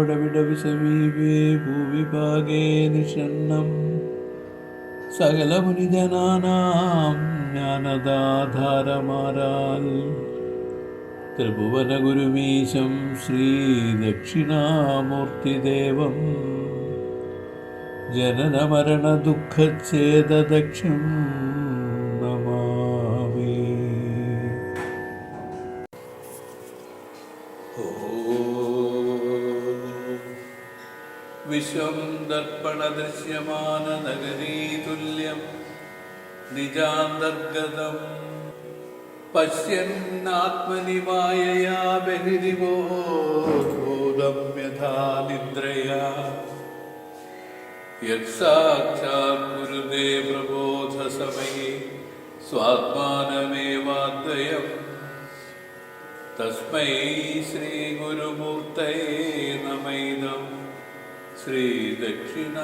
വിടവിടവിസമീപേ ഭൂവിഭാഗേ നിഷണ്ണം സകലമുനിജനാനാം ജ്ഞാനദാധാരമാരാൽ ത്രിഭുവനഗുരുമീശം ശ്രീദക്ഷിണാമൂർത്തിദേവം ജനനമരണദുഃഖച്ഛേദദക്ഷം നമാമി. വിശ്വം ദർപ്പണദൃശ്യമാനനഗരീതുല്യം നിജാന്തർഗതം പശ്യന്നാത്മനി മായയാ ബഹിരിബോധം യഥാ നിദ്രയാ യത്സാക്ഷാത് ഗുരുദേ പ്രബോധസമയേ സ്വാത്മാനമേവാദ്വയം തസ്മൈ ശ്രീഗുരുമൂർത്തയേ നമൈദം ശ്രീദക്ഷിണാമൂർത്തയേ.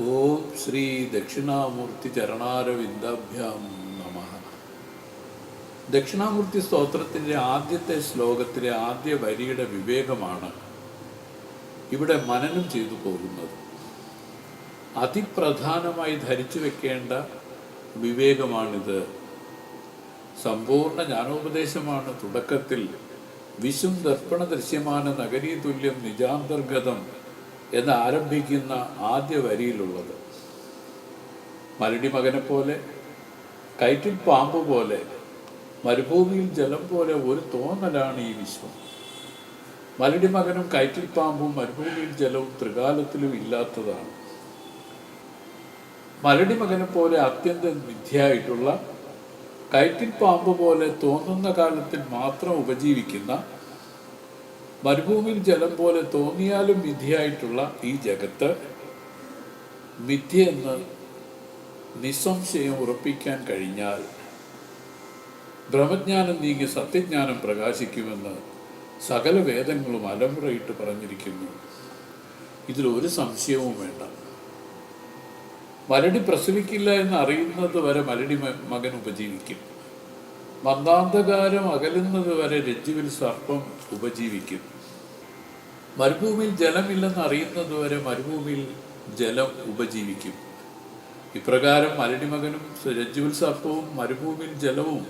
ഓം ശ്രീ ദക്ഷിണാമൂർത്തി ചരണാരവിന്ദാഭ്യാം നമഃ. ദക്ഷിണാമൂർത്തി സ്തോത്രത്തിൻ്റെ ആദ്യത്തെ ശ്ലോകത്തിലെ ആദ്യ വരിയുടെ വിവേകമാണ് ഇവിടെ മനനം ചെയ്തു പോകുന്നത്. അതിപ്രധാനമായി ധരിച്ചു വെക്കേണ്ട വിവേകമാണിത്. സമ്പൂർണ്ണ ജ്ഞാനോപദേശമാണ് തുടക്കത്തിൽ വിശും ദർപ്പണ ദൃശ്യമാന നഗരീതുല്യം നിജാന്തർഗതം എന്ന് ആരംഭിക്കുന്ന ആദ്യ വരിയിലുള്ളത്. മലടി മകനെ പോലെ, കയറ്റിൽ പാമ്പ് പോലെ, മരുഭൂമിയിൽ ജലം പോലെ ഒരു തോന്നലാണ് ഈ വിശ്വം. മലടി മകനും കയറ്റിൽ പാമ്പും മരുഭൂമിയിൽ ജലവും ത്രികാലത്തിലും ഇല്ലാത്തതാണ്. മലടി മകനെ പോലെ അത്യന്തം മിഥ്യയായിട്ടുള്ള, കയറ്റിൽ പാമ്പ് പോലെ തോന്നുന്ന കാലത്തിൽ മാത്രം ഉപജീവിക്കുന്ന, മരുഭൂമിയിൽ ജലം പോലെ തോന്നിയാലും മിഥ്യയായിട്ടുള്ള ഈ ജഗത്ത് മിഥ്യയെന്ന് നിസ്സംശയം ഉറപ്പിക്കാൻ കഴിഞ്ഞാൽ ബ്രഹ്മജ്ഞാനം നീങ്ങി സത്യജ്ഞാനം പ്രകാശിക്കുമെന്ന് സകല വേദങ്ങളും അലമുറയിട്ട് പറഞ്ഞിരിക്കുന്നു. ഇതിലൊരു സംശയവും വേണ്ട. മലടി പ്രസവിക്കില്ല എന്ന് അറിയുന്നത് വരെ മലടി മകൻ ഉപജീവിക്കും. മന്ദാന്ധകാരം അകലുന്നത് വരെ രജ്ജുവിൽ സർപ്പം ഉപജീവിക്കും. മരുഭൂമിയിൽ ജലമില്ലെന്ന് അറിയുന്നത് വരെ മരുഭൂമിയിൽ ജലം ഉപജീവിക്കും. ഇപ്രകാരം മലടി മകനും രജ്ജുവിൽ സർപ്പവും മരുഭൂമിയിൽ ജലവും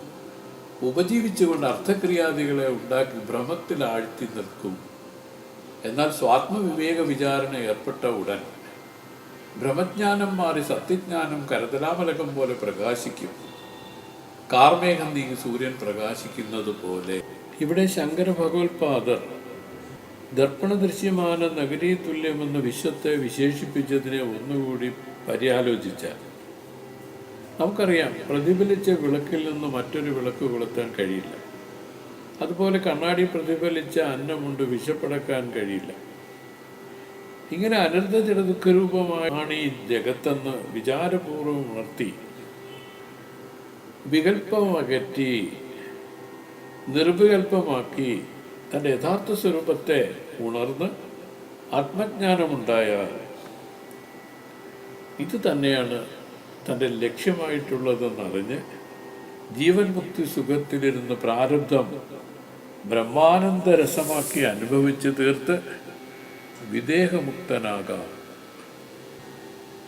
ഉപജീവിച്ചുകൊണ്ട് അർത്ഥക്രിയാദികളെ ഉണ്ടാക്കി ഭ്രമത്തിൽ ആഴ്ത്തി നിൽക്കും. എന്നാൽ സ്വാത്മവിവേക വിചാരണ ഏർപ്പെട്ട ഉടൻ ബ്രഹ്മജ്ഞാനം മാറി സത്യജ്ഞാനം കരതലാമലകം പോലെ പ്രകാശിക്കും. കാർമേഘം നീങ്ങി സൂര്യൻ പ്രകാശിക്കുന്നത് പോലെ. ഇവിടെ ശങ്കര ഭഗവത്പാദർ ദർപ്പണദൃശ്യമാന നഗരീതുല്യമെന്ന വിശ്വത്തെ വിശേഷിപ്പിച്ചതിനെ ഒന്നുകൂടി പര്യാലോചിച്ചാൽ നമുക്കറിയാം, പ്രതിഫലിച്ച വിളക്കിൽ നിന്ന് മറ്റൊരു വിളക്ക് കൊളുത്താൻ കഴിയില്ല. അതുപോലെ കണ്ണാടി പ്രതിഫലിച്ച അന്നമുണ്ട് വിശപ്പടക്കാൻ കഴിയില്ല. ഇങ്ങനെ അനർഥ ജഡദുഃഖരൂപമാണ് ഈ ജഗത്തെന്ന് വിചാരപൂർവ്വം ഉണർത്തി വികല്പമകറ്റി നിർവികല്പമാക്കി തൻ്റെ യഥാർത്ഥ സ്വരൂപത്തെ ഉണർന്ന് ആത്മജ്ഞാനമുണ്ടായാൽ ഇത് തന്നെയാണ് തൻ്റെ ലക്ഷ്യമായിട്ടുള്ളതെന്നറിഞ്ഞ് ജീവൻ മുക്തി സുഖത്തിലിരുന്ന് പ്രാരബ്ധം ബ്രഹ്മാനന്ദ രസമാക്കി അനുഭവിച്ച് തീർത്ത് വിദേഹമുക്തനാകാം.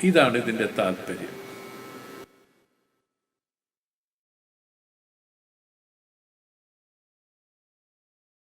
ഇതാണ് ഇതിൻ്റെ താല്പര്യം.